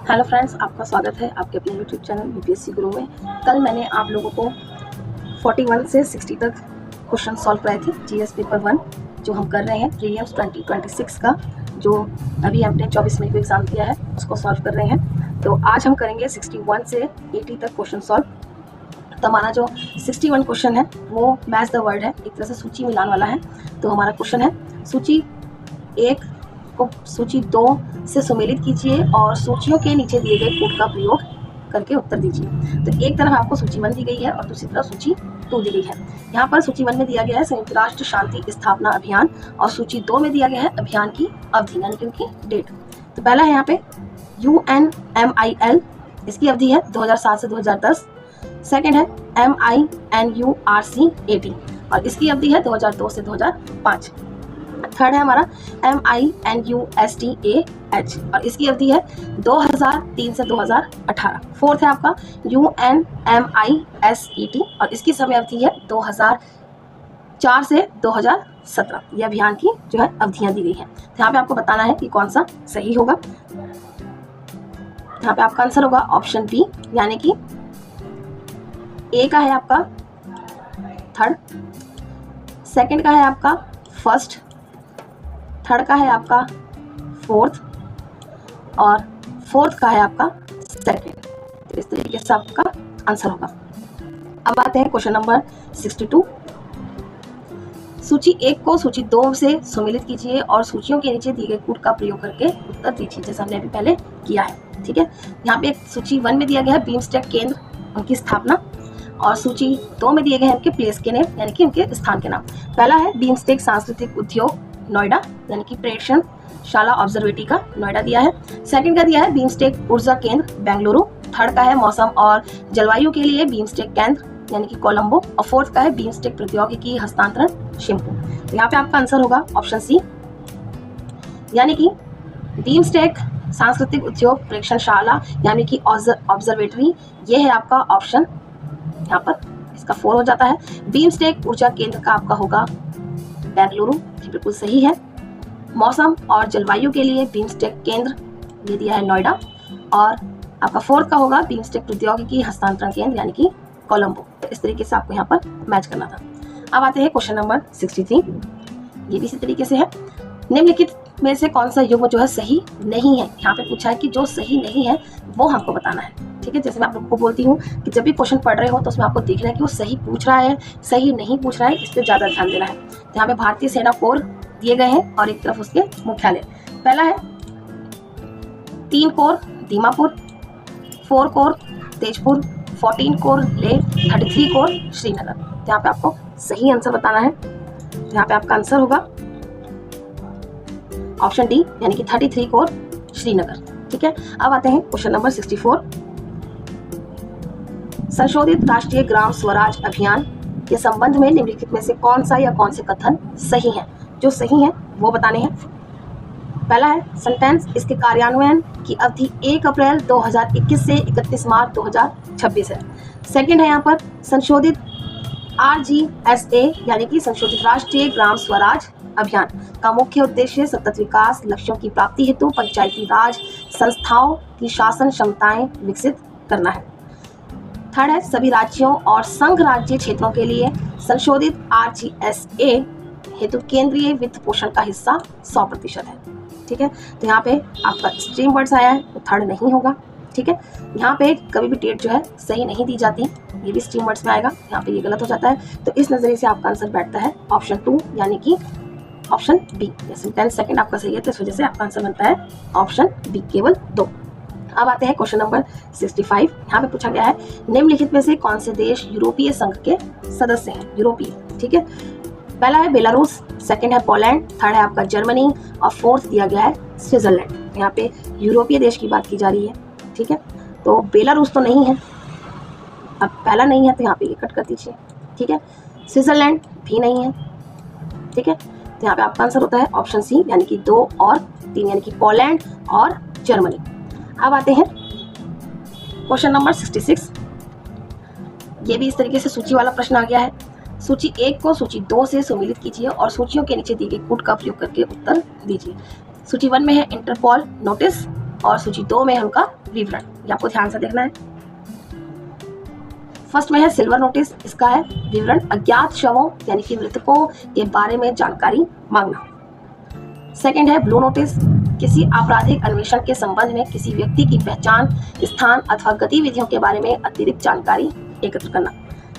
Hello friends, आपका स्वागत है आपके अपने यूट्यूब चैनल बीपीएससी गुरु में। कल मैंने आप लोगों को 41 से 60 तक क्वेश्चन सॉल्व कराए थे जीएस पेपर 1 जो हम कर रहे हैं प्रीलिम्स 2026 का, जो अभी हमने 24 मई को एग्ज़ाम दिया है उसको सॉल्व कर रहे हैं। तो आज हम करेंगे 61 से 80 तक क्वेश्चन सॉल्व। तो हमारा जो 61 क्वेश्चन है वो मैच द वर्ड है, एक तरह से सूची मिलान वाला है। तो हमारा क्वेश्चन है सूची 1 को सूची 2 से सुमेलित कीजिए और सूचियों के नीचे दिए गए कोड का प्रयोग करके उत्तर दीजिए। तो एक तरफ आपको सूची 1 दी गई है और दूसरी तरफ सूची 2 दी गई है। यहाँ पर सूची 1 में दिया गया है संयुक्त राष्ट्र शांति स्थापना अभियान और सूची 2 में दिया गया है अभियान की अवधि यानी कि उनकी डेट। तो पहला है यहाँ पे UNMIL, इसकी अवधि है 2007 से 2010। सेकेंड है MINURC-80 और इसकी अवधि है 2002 से 2005। थर्ड है हमारा MINUSTAH और इसकी अवधि है 2003 से 2018। फोर्थ है आपका UNMISET और इसकी समय अवधि है 2004 से 2017। ये अभियान की जो है अवधियां दी गई हैं। तो यहाँ पे आपको बताना है कि कौन सा सही होगा। यहाँ पे आपका आंसर होगा ऑप्शन बी, यानी कि ए का है आपका थर्ड, सेकंड का है आपका फर्स्ट, थर्ड का है आपका फोर्थ और फोर्थ का है आपका सेकंड। तो इस तरीके से आपका आंसर होगा। अब आते हैं क्वेश्चन नंबर 62। सूची 1 को सूची 2 से सुमेलित कीजिए और सूचियों के नीचे दिए गए कोड का प्रयोग करके उत्तर दीजिए, जैसा हमने अभी पहले किया है। ठीक है, यहाँ पे सूची 1 में दिया गया है बीमस्टेक केंद्र, उनकी स्थापना, और सूची 2 में दिए गए हैं उनके प्लेस के नेम यानी कि उनके स्थान के नाम। पहला है बीमस्टेक सांस्कृतिक उद्योग नोएडा यानी कि प्रयोगशाला ऑब्जर्वेटरी का नोएडा दिया है। सेकंड का दिया है बीमस्टेक ऊर्जा केंद्र बेंगलुरु। थर्ड का है मौसम और जलवायु के लिए बीमस्टेक केंद्र यानी कि कोलंबो और फोर्थ का है बीमस्टेक प्रौद्योगिकी हस्तांतरण शिम्पू। तो यहाँ पे आपका आंसर होगा ऑप्शन सी, यानी कि बीमस्टेक सांस्कृतिक उद्योग प्रयोगशाला यानी कि ऑब्जर्वेटरी, ये है आपका ऑप्शन। यहाँ पर इसका 4 हो जाता है। बीमस्टेक ऊर्जा केंद्र का आपका होगा बेंगलुरु, बिल्कुल सही है। मौसम और जलवायु के लिए बीमस्टेक केंद्र ये दिया है नोएडा और आपका फोर्थ का होगा बीमस्टेक प्रौद्योगिकी हस्तांतरण केंद्र यानी कि कोलंबो। तो इस तरीके से आपको यहाँ पर मैच करना था। अब आते हैं क्वेश्चन नंबर 63। ये भी इसी तरीके से है। निम्नलिखित में से कौन सा युग्म जो है सही नहीं है। यहाँ पे पूछा है कि जो सही नहीं है वो हमको बताना है। ठीक है, जैसे मैं आप लोगों को बोलती हूँ कि जब भी क्वेश्चन पढ़ रहे हो तो उसमें आपको देखना है कि वो सही पूछ रहा है सही नहीं पूछ रहा है, इस पर ज़्यादा ध्यान देना है। तो यहाँ पे भारतीय सेना कोर दिए गए हैं और एक तरफ उसके मुख्यालय। पहला है 3 core Dimapur, 4 core Tezpur, 14 core Leh, 33 core Srinagar. तो यहाँ पे आपको सही आंसर बताना है। तो यहाँ पे आपका आंसर होगा ऑप्शन डी, यानी कि 33 कोर श्रीनगर। ठीक है, अब आते हैं क्वेश्चन नंबर 64। संशोधित राष्ट्रीय ग्राम स्वराज अभियान के संबंध में निम्नलिखित में से कौन सा या कौन से कथन सही हैं। जो सही हैं वो बताने हैं। पहला है सेंटेंस इसके कार्यान्वयन की अवधि 1 अप्रैल 2021 से 31 मार्च 2026 है। सेकंड है यहाँ पर संशोधित RGSA यानी कि संशोधित राष्ट्रीय ग्राम स्वराज अभियान का मुख्य उद्देश्य सतत विकास लक्ष्यों की प्राप्ति हेतु पंचायती राज संस्थाओं की शासन क्षमताएं विकसित करना है। थर्ड है सभी राज्यों और संघ राज्य क्षेत्रों के लिए संशोधित RGSA हेतु केंद्रीय वित्त पोषण का हिस्सा 100% है। ठीक है, तो यहाँ पे आपका स्ट्रीम वर्ड्स आया है तो थर्ड नहीं होगा। ठीक है, यहाँ पे कभी भी डेट जो है सही नहीं दी जाती, ये भी स्ट्रीम वर्ड्स में आएगा, यहाँ पे ये गलत हो जाता है। तो इस नजरिए से आपका आंसर बैठता है ऑप्शन 2 यानी कि ऑप्शन बी। सेंटेंस सेकंड आपका सही है तो इस वजह से आपका आंसर बनता है ऑप्शन बी, केवल 2। अब आते हैं क्वेश्चन नंबर 65। यहाँ पे पूछा गया है निम्नलिखित में से कौन से देश यूरोपीय संघ के सदस्य हैं। यूरोपीय, ठीक है, पहला है बेलारूस, सेकंड है पोलैंड, थर्ड है आपका जर्मनी और फोर्थ दिया गया है स्विट्जरलैंड। यहाँ पे यूरोपीय देश की बात की जा रही है। ठीक है, तो बेलारूस तो नहीं है, अब पहला नहीं है तो यहाँ पे ये कट कर दीजिए। ठीक है, स्विट्जरलैंड भी नहीं है। ठीक है, तो यहाँ पे आपका आंसर होता है ऑप्शन सी यानी कि 2 और 3 यानी कि पोलैंड और जर्मनी। अब आते हैं क्वेश्चन नंबर 66। ये भी इस तरीके से सूची वाला प्रश्न आ गया है। सूची 1 को सूची 2 से सुमेलित कीजिए और सूचियों के नीचे दी गई कोड का प्रयोग करके उत्तर दीजिए। सूची 1 में है इंटरपोल नोटिस, और सूची 2 में है उनका विवरण। ये आपको ध्यान से देखना है। फर्स्ट में है सिल्वर नोटिस, इसका है विवरण अज्ञात शवों यानी कि मृतकों के बारे में जानकारी मांगना। सेकंड है ब्लू नोटिस, किसी आपराधिक अन्वेषण के संबंध में किसी व्यक्ति की पहचान, स्थान अथवा गतिविधियों के बारे में अतिरिक्त जानकारी एकत्र करना।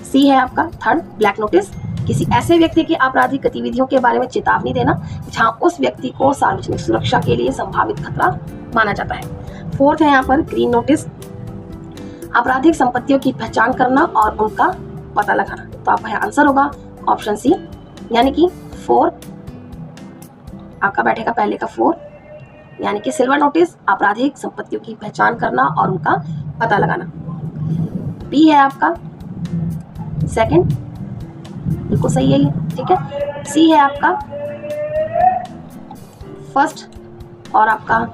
सी है आपका थर्ड ब्लैक नोटिस, किसी ऐसे व्यक्ति की आपराधिक गतिविधियों के बारे में चेतावनी देना जहां उस व्यक्ति को सार्वजनिक सुरक्षा के लिए संभावित खतरा माना जाता है। फोर्थ है यहाँ पर ग्रीन नोटिस, आपराधिक संपत्तियों की पहचान करना और उनका पता लगाना। तो आपका यहाँ आंसर होगा ऑप्शन सी, यानी कि 4 आपका बैठेगा पहले का 4, यानी कि सिल्वर नोटिस आपराधिक संपत्तियों की पहचान करना और उनका पता लगाना। बी है आपका सेकंड, बिल्कुल सही है ये, ठीक है। सी है आपका फर्स्ट और आपका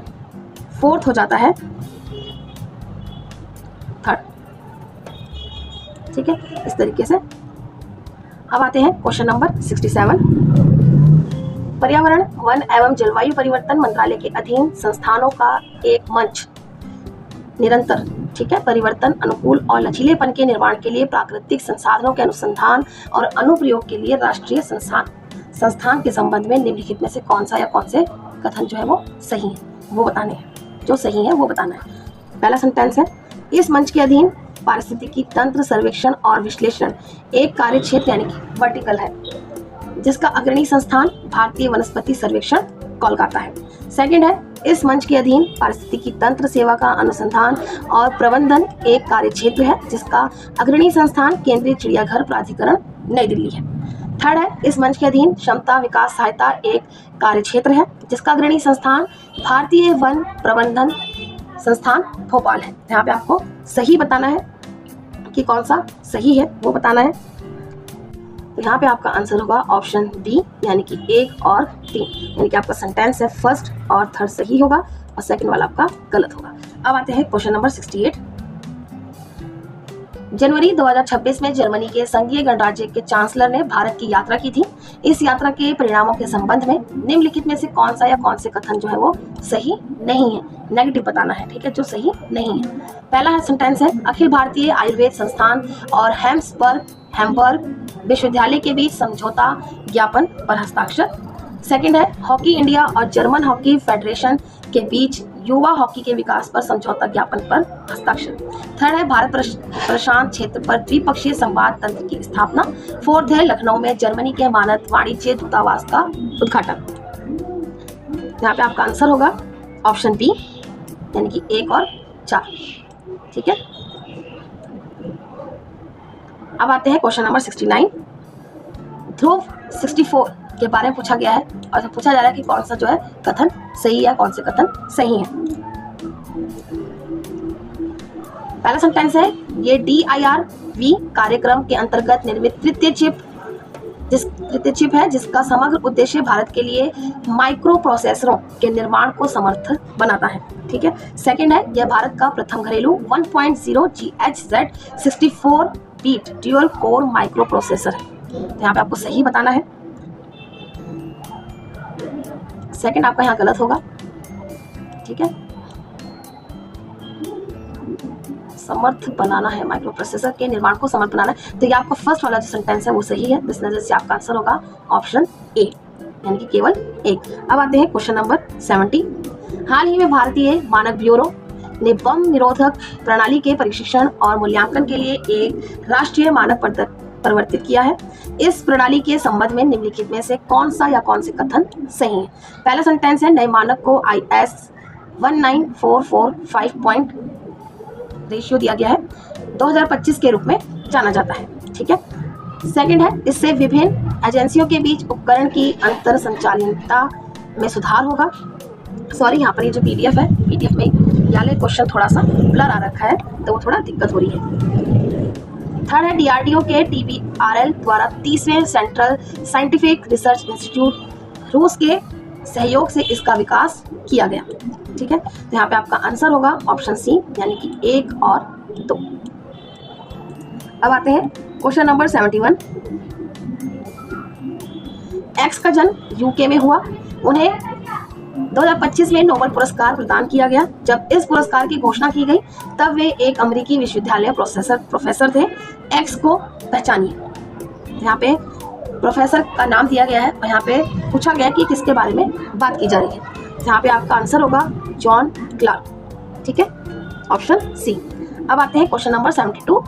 फोर्थ हो जाता है थर्ड, ठीक है। इस तरीके से अब आते हैं क्वेश्चन नंबर 67। पर्यावरण, वन एवं जलवायु परिवर्तन मंत्रालय के अधीन संस्थानों का एक मंच निरंतर, ठीक है, परिवर्तन, अनुकूल और लचीलेपन के निर्माण के लिए प्राकृतिक संसाधनों के अनुसंधान और अनुप्रयोग के लिए राष्ट्रीय संस्थान के संबंध में निम्नलिखित में से कौन सा या कौन से कथन जो है वो सही है वो बताने हैं, जो सही है वो बताना है। पहला सेंटेंस है, इस मंच के अधीन पारिस्थितिकी तंत्र सर्वेक्षण और विश्लेषण एक कार्य क्षेत्र यानी कि वर्टिकल है, जिसका अग्रणी संस्थान भारतीय वनस्पति सर्वेक्षण कोलकाता है। सेकंड है, इस मंच के अधीन पारिस्थितिकी तंत्र सेवा का अनुसंधान और प्रबंधन एक कार्य क्षेत्र है, जिसका अग्रणी संस्थान केंद्रीय चिड़ियाघर प्राधिकरण नई दिल्ली है। थर्ड है, इस मंच के अधीन क्षमता विकास सहायता एक कार्य क्षेत्र है, जिसका अग्रणी संस्थान भारतीय वन प्रबंधन संस्थान भोपाल है। यहाँ पे आपको सही बताना है कि कौन सा सही है वो बताना है। तो यहाँ पे आपका आंसर होगा ऑप्शन बी, यानी कि 1 और 3, यानी कि आपका सेंटेंस है फर्स्ट और थर्ड सही होगा और सेकंड वाला आपका गलत होगा। अब आते हैं क्वेश्चन नंबर 68। जनवरी 2026 में जर्मनी के संघीय गणराज्य के चांसलर ने भारत की यात्रा की थी। इस यात्रा के परिणामों के संबंध में निम्नलिखित में से कौन सा या कौन से कथन जो है वो सही नहीं है, नेगेटिव बताना है, ठीक है, जो सही नहीं है। पहला है सेंटेंस है, अखिल भारतीय आयुर्वेद संस्थान और हैम्बर्ग विश्वविद्यालय के बीच समझौता ज्ञापन पर हस्ताक्षर। सेकंड है, हॉकी इंडिया और जर्मन हॉकी फेडरेशन के बीच युवा हॉकी के विकास पर समझौता ज्ञापन पर हस्ताक्षर। थर्ड है, भारत प्रशांत क्षेत्र पर द्विपक्षीय संवाद तंत्र की स्थापना। फोर्थ है, लखनऊ में जर्मनी के मानद वाणिज्य दूतावास का उद्घाटन। यहाँ पे आपका आंसर होगा ऑप्शन बी, यानी कि 1 और 4, ठीक है। अब आते हैं क्वेश्चन नंबर 69। ध्रुव 64 के बारे में पूछा गया है और पूछा जा रहा है कि कौन सा जो है कथन सही है, कौन से कथन सही है। पहला सेंटेंस है, ये DIRV कार्यक्रम के अंतर्गत निर्मित तृतीय चिप है, जिसका समग्र उद्देश्य भारत के लिए माइक्रो प्रोसेसरों के निर्माण को समर्थ बनाता है, ठीक है। सेकंड है, यह भारत का प्रथम घरेलू 1.0 GHz 64 bit dual core microprocessor है। यहाँ पे आपको सही बताना है, सेकंड आपका यहाँ गलत होगा, ठीक है। समर्थ बनाना है, माइक्रो प्रोसेसर के निर्माण को समर्थ बनाना है, तो ये आपका फर्स्ट वाला जो सेंटेंस है वो सही है। इस नजर से आपका आंसर होगा ऑप्शन ए, यानी कि केवल 1। अब आते हैं क्वेश्चन नंबर 70। हाल ही में भारतीय मानक ब्यूरो ने बम निरोधक प्रणाली के परीक्षण और मूल्यांकन के लिए एक राष्ट्रीय मानक परिवर्तित किया है। इस प्रणाली के संबंध में निम्नलिखित में से कौन सा या कौन से कथन सही है। पहला सेंटेंस है, नए मानक को IS 19445 पॉइंट रेशियो दिया गया है, 2025 के रूप में जाना जाता है, ठीक है। सेकंड है, इससे विभिन्न एजेंसियों के बीच उपकरण की अंतर संचालितता में सुधार होगा। सॉरी, यहाँ पर ये जो PDF है, PDF में याले क्वेश्चन थोड़ा सा ब्लर आ रखा है, तो वो थोड़ा दिक्कत हो रही है। थर्ड है, DRDO के TBRL द्वारा 30वें सेंट्रल साइंटिफिक रिसर्च इंस्टीट्यूट रूस के सहयोग से इसका विकास किया गया, ठीक है। तो यहाँ पे आपका आंसर होगा ऑप्शन सी, यानी कि 1 और 2। अब आते हैं क्वेश्चन नंबर 71। एक्स का जन्म UK में हुआ। उन्हें 2025 में नोबेल पुरस्कार प्रदान किया गया। जब इस पुरस्कार की घोषणा की गई तब वे एक अमेरिकी विश्वविद्यालय प्रोफेसर थे। एक्स को पहचानिए। यहाँ पे प्रोफेसर का नाम दिया गया है और यहाँ पे पूछा गया कि किसके बारे में बात की जा रही है। यहाँ पे आपका आंसर होगा जॉन क्लार्क। ठीक है, ऑप्शन सी। अब आते हैं question number 72।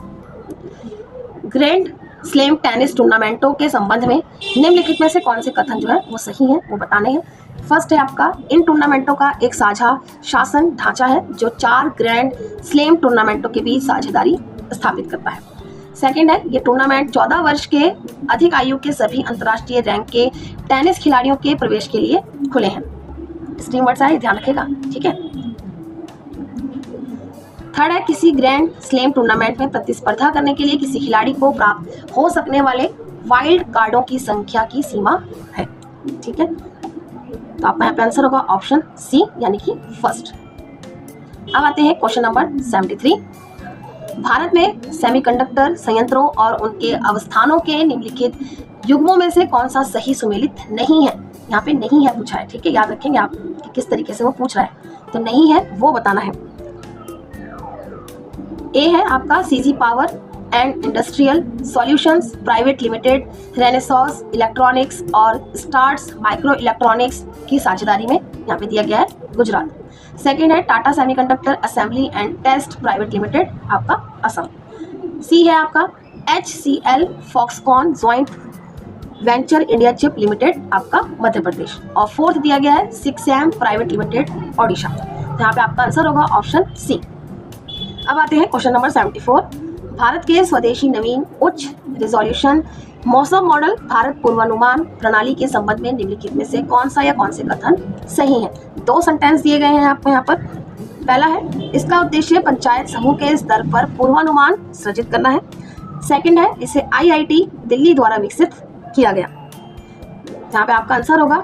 Grand slam tennis टूर्नामेंटों के संबंध में निम्नलिखित में से कौन से कथन जो है वो सही है, वो बताने हैं। फर्स्ट है आपका, इन टूर्नामेंटों का एक साझा शासन ढांचा है जो 4 ग्रैंड स्लैम टूर्नामेंटों के बीच साझेदारी स्थापित करता है। सेकंड है, ये टूर्नामेंट 14 वर्ष के अधिक आयु के सभी अंतर्राष्ट्रीय रैंक के टेनिस खिलाड़ियों के प्रवेश के लिए खुले हैं। स्ट्रीम वर्ड्स आए, ध्यान रखेगा। ठीक है। थर्ड है, किसी ग्रैंड स्लैम टूर्नामेंट में प्रतिस्पर्धा करने के लिए किसी खिलाड़ी को प्राप्त हो सकने वाले वाइल्ड कार्डों की संख्या की सीमा है। ठीक है, तो आपका यहाँ पे आंसर होगा ऑप्शन सी, यानी कि फर्स्ट। अब आते हैं क्वेश्चन नंबर 73। भारत में सेमीकंडक्टर संयंत्रों और उनके अवस्थानों के निम्नलिखित युग्मों में से कौन सा सही सुमेलित नहीं है। यहाँ पे नहीं है पूछा है। ठीक है, याद रखेंगे आप कि किस तरीके से वो पूछ रहा है। तो नहीं है वो बताना है। ए है आपका CG Power and Industrial Solutions Private Limited, Renesas Electronics और स्टार्स माइक्रो इलेक्ट्रॉनिक्स की साझेदारी में यहाँ पे दिया गया है गुजरात। सेकंड है Tata semiconductor assembly and test private limited, आपका असम। सी है आपका HCL Foxconn joint venture India chip limited, आपका मध्य प्रदेश। और फोर्थ दिया गया है 6M प्राइवेट लिमिटेड, ओडिशा। यहाँ पे आपका आंसर होगा ऑप्शन सी। अब आते हैं क्वेश्चन नंबर 74। भारत के स्वदेशी नवीन उच्च रिजोल्यूशन मौसम मॉडल भारत पूर्वानुमान प्रणाली के संबंध में निम्नलिखित में से कौन सा या कौन से कथन सही है। 2 सेंटेंस दिए गए हैं आपको यहाँ पर। पहला है, इसका उद्देश्य पंचायत समूह के स्तर पर पूर्वानुमान सृजित करना है। सेकंड है, इसे IIT दिल्ली द्वारा विकसित किया गया। यहाँ पे आपका आंसर होगा,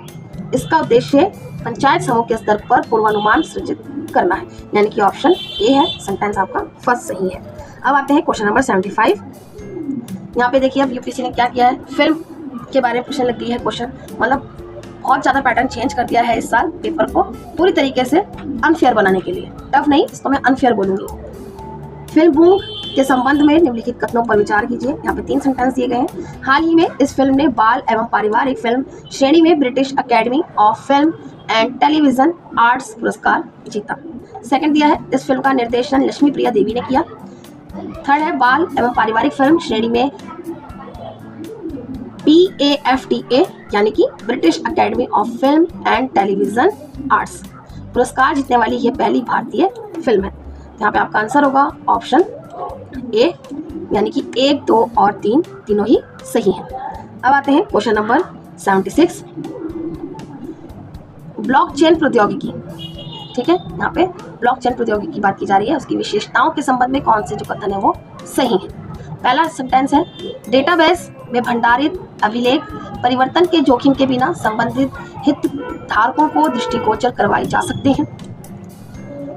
इसका उद्देश्य पंचायत समूह के स्तर पर पूर्वानुमान सृजित करना है, यानी कि ऑप्शन ए है। सेंटेंस आपका फर्स्ट सही है। अब आते हैं क्वेश्चन नंबर 75। यहाँ पे देखिए अब यूपीएससी ने क्या किया है, फिल्म के बारे में पूछने लग गई है क्वेश्चन। मतलब बहुत ज़्यादा पैटर्न चेंज कर दिया है इस साल पेपर को पूरी तरीके से अनफेयर बनाने के लिए। टफ नहीं, इसको मैं अनफेयर बोलूँगी। फिल्म भूख के संबंध में निम्नलिखित कथनों पर विचार कीजिए। यहाँ पे 3 सेंटेंस दिए गए हैं। हाल ही में इस फिल्म ने बाल एवं पारिवारिक फिल्म श्रेणी में British academy of film and television arts पुरस्कार जीता। सेकंड दिया है, इस फिल्म का निर्देशन लक्ष्मी प्रिया देवी ने किया। थर्ड है, बाल एवं पारिवारिक फिल्म श्रेणी में BAFTA यानी कि British academy of film and television arts पुरस्कार जीतने वाली यह पहली भारतीय फिल्म है। यहाँ पे आपका आंसर होगा ऑप्शन ए, यानी कि 1, 2 और 3 तीनों ही सही हैं। अब आते हैं क्वेश्चन नंबर 76। ब्लॉकचेन प्रौद्योगिकी। ठीक है, यहाँ पे ब्लॉकचेन प्रौद्योगिकी की बात की जा रही है। उसकी विशेषताओं के संबंध में कौन से जो कथन है वो सही है। पहला सेंटेंस है, डेटाबेस में भंडारित अभिलेख परिवर्तन के जोखिम के बिना संबंधित हितधारकों को दृष्टिगोचर करवाए जा सकते हैं।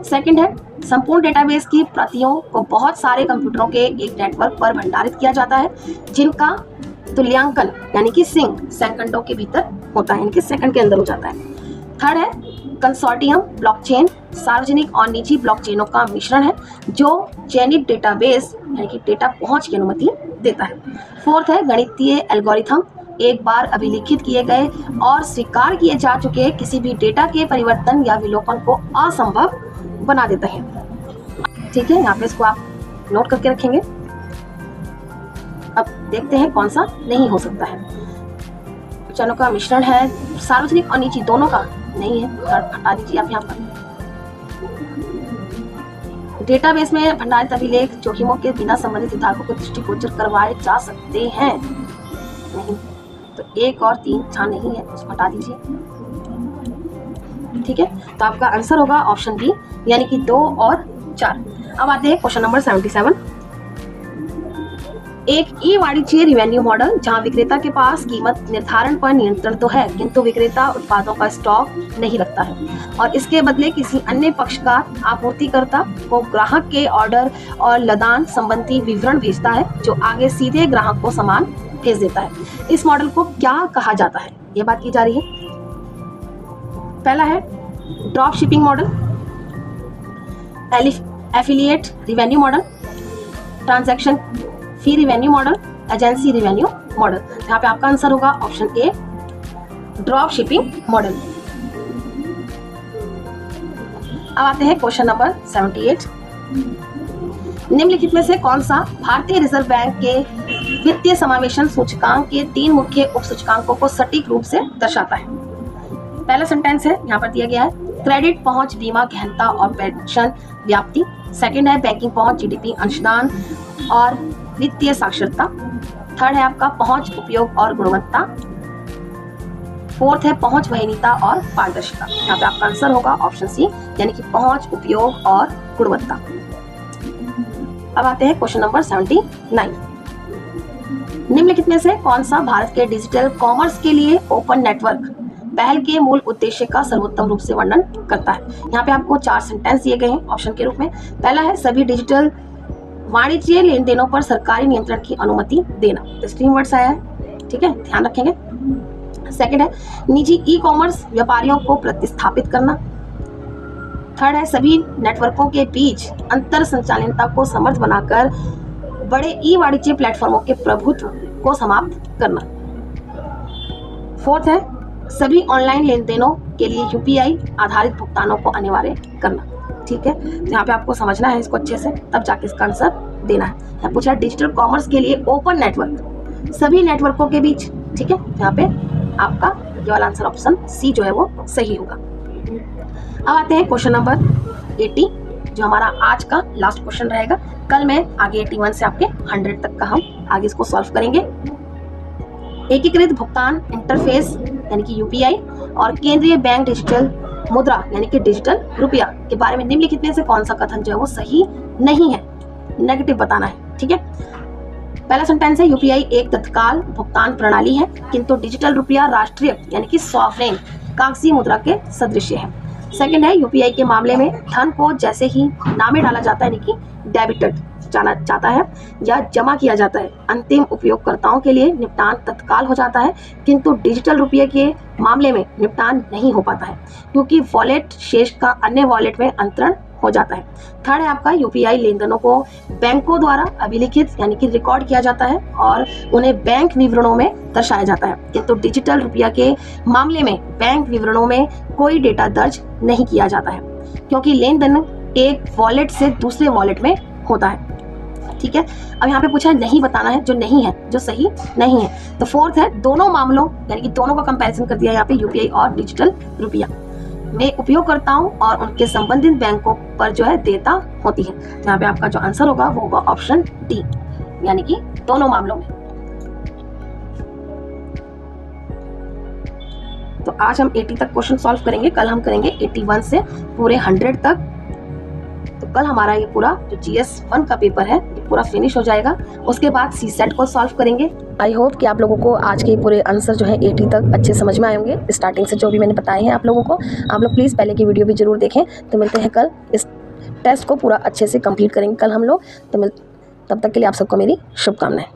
सेकंड है, संपूर्ण डेटाबेस की प्रतियों को बहुत सारे कंप्यूटरों के एक नेटवर्क पर भंडारित किया जाता है जिनका तुल्यांकन यानी कि सिंक सेकंडों के भीतर होता है, यानी कि सेकंड के अंदर हो जाता है। थर्ड है, कंसोर्टियम ब्लॉकचेन सार्वजनिक और निजी ब्लॉकचेनों का मिश्रण है जो चयनित डेटाबेस यानी कि डेटा पहुंच की अनुमति देता है। फोर्थ है, गणितीय एल्गोरिथम एक बार अभिलिखित किए गए और स्वीकार किए जा चुके किसी भी डेटा के परिवर्तन या विलोपन को असंभव बना देता है। ठीक है, यहाँ पे इसको आप नोट करके रखेंगे। अब देखते हैं कौन सा नहीं हो सकता है। चैनलों का मिश्रण है, सार्वजनिक और निजी दोनों का नहीं है, हटा दीजिए आप यहाँ पर। डेटाबेस में भंडारित अभिलेख जोखिमों के बिना संबंधित हितधारकों को दृष्टिगोचर करवाए जा सकते हैं, नहीं। तो 1 और 3 जहाँ नहीं है उसको हटा दीजिए। ठीक है, तो आपका आंसर होगा ऑप्शन बी, यानी कि 2 और 4। अब आते हैं क्वेश्चन नंबर 77। एक ई वाणिज्य रिवेन्यू मॉडल जहां विक्रेता के पास कीमत निर्धारण पर नियंत्रण तो है किंतु विक्रेता उत्पादों का स्टॉक नहीं रखता है और इसके बदले किसी अन्य पक्षकार आपूर्तिकर्ता को ग्राहक के ऑर्डर और लदान संबंधी विवरण भेजता है जो आगे सीधे ग्राहक को सामान भेज देता है। इस मॉडल को क्या कहा जाता है, ये बात की जा रही है। पहला है drop shipping model, affiliate revenue model, transaction fee revenue model, agency revenue model. यहाँ पे आपका आंसर होगा option A, drop shipping model. अब आते हैं क्वेश्चन नंबर 78। निम्नलिखित में से कौन सा भारतीय रिजर्व बैंक के वित्तीय समावेशन सूचकांक के 3 मुख्य उप सूचकांकों को सटीक रूप से दर्शाता है? पहला सेंटेंस है, यहाँ पर दिया गया है क्रेडिट पहुंच, बीमा गहनता और पेंशन व्याप्ति। सेकंड है बैंकिंग पहुंच, जीडीपी अंशदान और वित्तीय साक्षरता। थर्ड है आपका पहुंच, उपयोग और गुणवत्ता। फोर्थ है पहुंच, वहनीयता और पारदर्शिता। यहाँ पे आपका आंसर होगा ऑप्शन सी, यानी कि पहुंच, उपयोग और गुणवत्ता। अब आते हैं क्वेश्चन नंबर 79। निम्नलिखित में से कौन सा भारत के डिजिटल कॉमर्स के लिए ओपन नेटवर्क पहल के मूल उद्देश्य का सर्वोत्तम रूप से वर्णन करता है? यहाँ पे आपको 4 सेंटेंस दिए गए हैं ऑप्शन के रूप में। पहला है सभी डिजिटल वाणिज्य लेन देनों पर सरकारी नियंत्रण की अनुमति देना। तो स्ट्रीम वर्ड्स आया है, ठीक है, ध्यान रखेंगे। सेकंड है निजी ई कॉमर्स व्यापारियों को प्रतिस्थापित करना। थर्ड है सभी नेटवर्कों के बीच अंतर संचालनता को समर्थ बनाकर बड़े ई वाणिज्य प्लेटफॉर्मों के प्रभुत्व को समाप्त करना। फोर्थ है सभी ऑनलाइन लेन देनों के लिए यूपीआई आधारित भुगतानों को अनिवार्य करना। ठीक है, तो यहाँ पे आपको समझना है इसको अच्छे से, तब जाके इसका आंसर देना है। यहाँ पूछा डिजिटल कॉमर्स के लिए ओपन नेटवर्क, सभी नेटवर्कों के बीच। ठीक है, यहाँ पे आपका ये वाला आंसर ऑप्शन सी जो है वो सही होगा। अब आते हैं क्वेश्चन नंबर 80, जो हमारा आज का लास्ट क्वेश्चन रहेगा। कल मैं आगे 81 से आपके 100 तक का हम आगे इसको सॉल्व करेंगे। एकीकृत भुगतान इंटरफेस यानी कि यूपीआई और केंद्रीय बैंक डिजिटल मुद्रा यानी कि डिजिटल रुपया के बारे में निम्नलिखित में से कौन सा कथन जो है वो सही नहीं है, नेगेटिव बताना है। ठीक है, पहला सेंटेंस है यूपीआई एक तत्काल भुगतान प्रणाली है, किंतु डिजिटल रुपया राष्ट्रीय यानी कि सॉवरेन कागजी मुद्रा के सदृश है। सेकंड है यूपीआई के मामले में धन को जैसे ही नामे डाला जाता है यानी कि डेबिटेड जाना चाहता है या जमा किया जाता है, अंतिम उपयोगकर्ताओं के लिए निपटान तत्काल हो जाता है, किंतु डिजिटल रुपये के मामले में निपटान नहीं हो पाता है क्योंकि वॉलेट शेष का अन्य वॉलेट में अंतरण हो जाता है। थर्ड है आपका यूपीआई लेनदेनों को बैंकों द्वारा अभिलिखित यानी कि रिकॉर्ड किया जाता है और उन्हें बैंक विवरणों में दर्शाया जाता है, किंतु डिजिटल रुपया के मामले में बैंक विवरणों में कोई डेटा दर्ज नहीं किया जाता है क्योंकि लेनदेन एक वॉलेट से दूसरे वॉलेट में होता है। ठीक है, अब यहाँ पे पूछा है नहीं बताना है, जो नहीं है, जो सही नहीं है। तो फोर्थ है दोनों मामलों यानी कि दोनों का कंपैरिजन कर दिया यहाँ पे यूपीआई और डिजिटल रुपया में उपयोगकर्ताओं और उनके संबंधित बैंकों पर जो है देयता होती है। यहाँ पे आपका जो आंसर होगा वो होगा ऑप्शन डी, यानी कि दोनों मामलों में। तो आज हम 80 तक क्वेश्चन सॉल्व करेंगे, कल हम करेंगे 81 से पूरे 100 तक। तो कल हमारा ये पूरा जो GS 1 का पेपर है ये पूरा फिनिश हो जाएगा। उसके बाद CSET को सॉल्व करेंगे। आई होप कि आप लोगों को आज के पूरे आंसर जो है 80 तक अच्छे समझ में आए होंगे। स्टार्टिंग से जो भी मैंने बताए हैं आप लोगों को, आप लोग प्लीज़ पहले की वीडियो भी जरूर देखें। तो मिलते हैं कल, इस टेस्ट को पूरा अच्छे से कंप्लीट करेंगे कल हम लोग। तो तब तक के लिए आप सबको मेरी शुभकामनाएं।